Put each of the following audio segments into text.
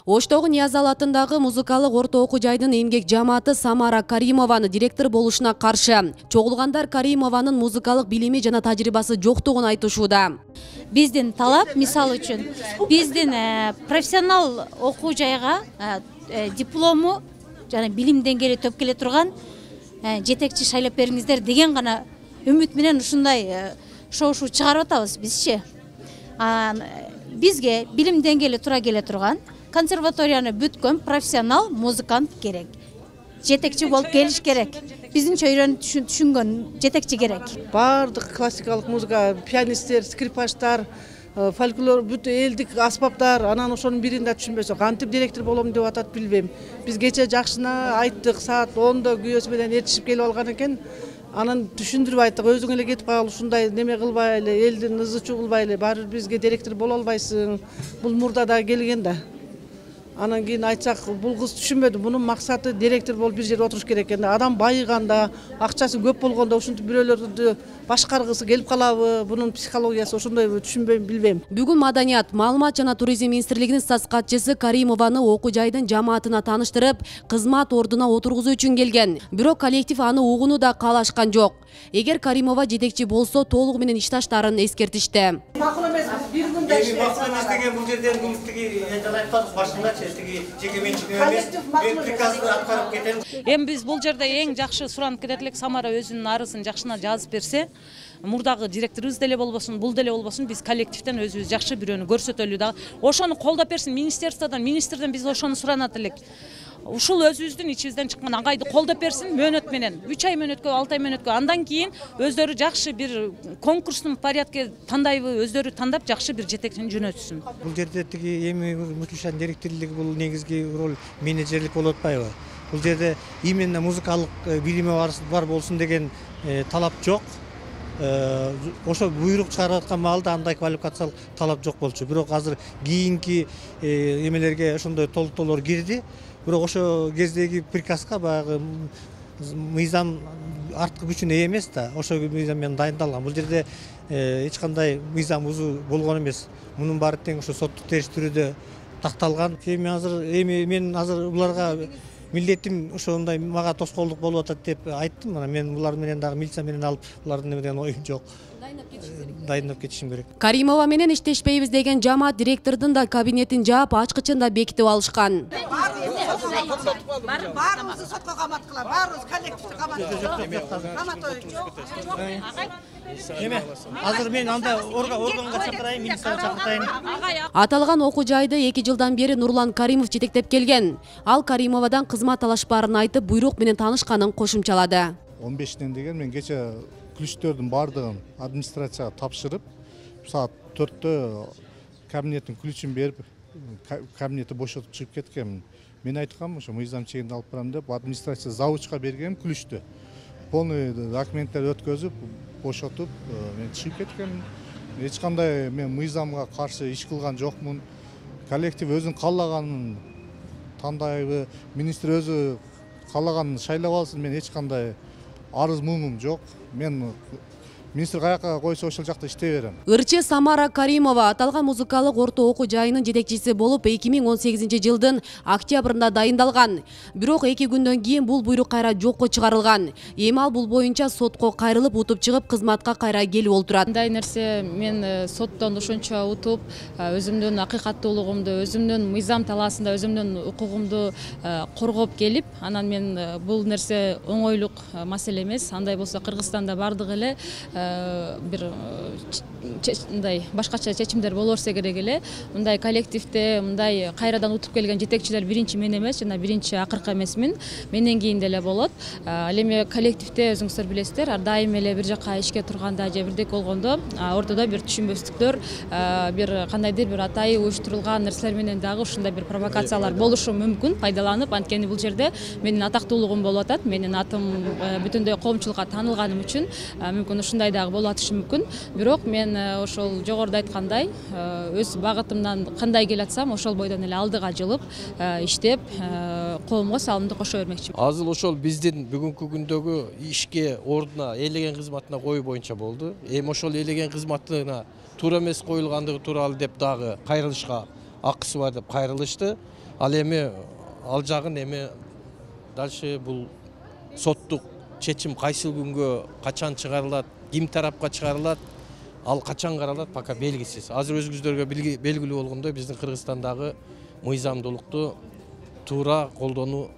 Оштогу Ниязал атындагы музыкалык орто окуу жайдын эмгек жамааты Самара Каримованы директор болушуна каршы. Чогулгандар Каримованын музыкалык билими жана тажрыйбасы жоктугун айтышууда. Биздин талап, мисал үчүн, биздин профессионал окуу жайга диплому жана билим деңгээли төп келе турган жетекчи шайлап бериңиздер деген гана үмүт менен ушундай шоу чыгарып атабыз бизчи. Бизге билим деңгээли тура келе турган консерваторияны бүткөн профессионал музыкант керек. Жетекчи болуп келиш керек. Биздинче үйрөнүп түшүнгөн жетекчи керек. Бардык классикалык музыка, пианисттер, скрипачтар, фольклор, бүт элдик аспаптар, анан ошонун бирин да түшүнбөсө, кантип директор болом деп атат билбейм. Биз кече жакшына айттык, саат 10-да күйөөсү менен эртишип келип алган экен. Анан түшүндүрүп айттык, өзүң эле кетип кал, ушундай неме кылбай эле, элдин ызы-чуу кылбай эле, баары бизге директор боло албайсың. Бул мурда да келген да. Анан кийин айтсак, бул кыз түшүнбөдү. Мунун максаты директор болуп бир жерде отуруш керек экен. Адам байыганда, акчасы көп болгондо ушинтип бирөөлөрдү башкаргысы келип калабы? Бунун психологиясы ошондой түшүнбөйм, билбейм. Бүгүн Маданият, маалымат жана туризм министрлигинин статс катчысы Каримованы окуу жайдын жамаатына тааныштырып, кызмат ордуна отургузуу үчүн келген. Бирок коллектив аны угууну да каалашкан жок. Эгер Каримова жетекчи болсо, толугу менен ишташтарын эскертишти. Макул эмес, бир күндө макул деген бул жерден тиги айтпадык башында тиги жеке менчик эмес. Мен приказды аткарып кетем. Эми биз бул жерде эң жакшы суранып кетет элек, Самара өзүнүн арызын жакшына жазып берсе, мурдагы директорубуз деле болбосун, бул деле болбосун, биз коллективден өзүбүз жакшы бирөөнү көрсөтөлү дагы. Ошону колдоп берсин министерстводон, министрден биз ошону суранат элек. Ушул өзүбүздүн ичибизден чыккан аңгайды колдоп берсин мөөнөт менен. 3 ай мөөнөткө, 6 ай мөөнөткө. Андан кийин өздөрү жакшы бир конкурстун порядке тандайбы, өздөрү тандап жакшы бир жетекчини жөнөтсүн. Бул жерде тиги эми Мутлушан директорлугу бул негизги роль менеджерлик болуп атпайбы? Бул жерде именно музыкалык билими бар болсун деген талап жок. Ошо буйрук чыгарып аткан маалда андай квалификациялык талап жок болчу. Бирок азыр кийинки эмелерге ошондой толуктоолор кирди. Бирок ошо кездеги приказга баягы мыйзам арткы күчүнө ээ эмес да. Ошо мыйзам менен дайындалган. Бул жерде эч кандай мыйзам бузуу болгон эмес. Мунун баары тең ошо соттук териштирүүдө такталган. Эми мен азыр буларга милдетим ошондой мага тоскоолдук болуп атат деп айттым. Мына мен булар менен дагы милиция менен алып булардын немеден оюм жок. Дайындап кетишим керек. Каримова менен иштешпейбиз деген жамаат директордун да кабинетин жаап, ачкычын да бекитип алышкан. Баарыбызды сотко камат кылам, баарыбыз коллективди Эме, азыр мен анда органга чакырайын, милицияга чакыртайын. Аталган окуу жайды 2 жылдан бери Нурлан Каримов жетектеп келген. Ал Каримовадан кызмат алышпарын айтып, буйрук менен таанышканын кошумчалады. 15-тен деген мен кече күлүштөрдүн бардыгын администрацияга тапшырып, саат 4-тө кабинеттин күлүчүн берип, кабинетти бошотуп чыгып кеткенмин. Мен айткам, ошо мыйзам чегинде алып барам деп, администрация завучка берген күлүштү. Полный документтер өткөзүп, бошотуп, мен чыгып кеткенмин. Эч кандай мен мыйзамга каршы иш кылган жокмун. Коллектив өзүн каалаганын тандайбы, министр өзү каалаганын шайлап алсын, мен эч кандай арыз муңум жок. Мен министр каяка койсо ошол жакта иштей берем. Ырчы Самара Каримова аталган музыкалык орто окуу жайынын жетекчиси болуп 2018 жылдын октябрында дайындалган. Бирок 2 күндөн кийин бул буйрук кайра жокко чыгарылган. Эми ал бул боюнча сотко кайрылып утуп чыгып, кызматка кайра келип олтурат. Мындай нерсе мен соттон ошончо утуп, өзүмдүн акыйкаттуулугумду, өзүмдүн мыйзам талаасында өзүмдүн укугумду коргоп келип, анан мен бул нерсе оңойлук маселе эмес. Андай болсо Кыргызстанда бардык эле бир мындай башкача чечимдер боло берсе керек эле. Мындай коллективде мындай кайрадан утуп келген жетекчилер биринчи мен эмес, жана биринчи акыркы эмесмин. Менден кийин деле болот. Ал эми коллективде өзүңүздөр билесиздер, ар дайым эле бир жака ишке турганда же бирдек болгондо ортодо бир түшүнбөстүктөр, бир кандайдыр бир атайы уюштурулган нерселер менен дагы ушундай бир провокациялар болушу мүмкүн, пайдаланып. Анткени бул жерде менин атактуулугум болуп атат, менин атым бүтүндөй коомчулукка таанылганым үчүн мүмкүн ушундай дагы болуп атышы мүмкүн. Бирок мен ошол жогоруда айткандай, өз багытымдан кандай келатсам, ошол бойдон эле алдыга жылып, иштеп, коомго салымды кошо бермекчимин. Азыл ошол биздин бүгүнкү күндөгү ишке ордуна элеген кызматына коюу боюнча болду. Эми ошол элеген кызматына туура эмес коюлгандыгы тууралуу деп дагы кайрылышка акысы бар деп кайрылышты. Ал эми ал жагын эми дальше бул соттук чечим кайсыл күнгө качан чыгарылат, ким тарапка чыгарылат, ал качан каралат пока белгисиз. Азыр өзүңүздөргө белгилүү болгондой биздин Кыргызстандагы мыйзамдуулукту туура колдонуу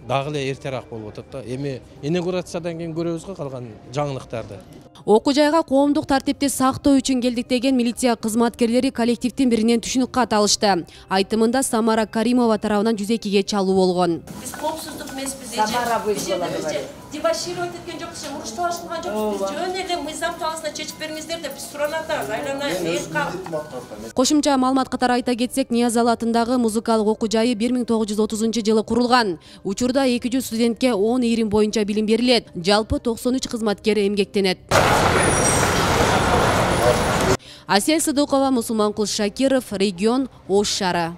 дагы эле эртерээк болуп атат да. Эми инаугурациядан кийин көрөбүз го калган жаңылыктарды. Окуу жайга коомдук тартипти сактоо үчүн келдик деген милиция кызматкерлери коллективдин биринен түшүнүк кат алышты. Айтымында Самара Каримова тарабынан 102-ге чалуу болгон. Биз коопсуздук эмеспиз. Самара дебашировать эткен жокпуз, урушталышкан жокпуз. Биз жөн эле мыйзам талаасына чечип бериңиздер деп биз сурап атабыз. Айланайын. Кошумча маалымат катары айта кетсек, Ниязалы атындагы музыкалык окуу жайы 1930-жылы курулган. Учурда 200 студентке 10 ирим боюнча билим берилет. Жалпы 93 кызматкер эмгектенет. Асель Сыдыкова, Мусулманкул Шакиров, Регион, Ош шаары.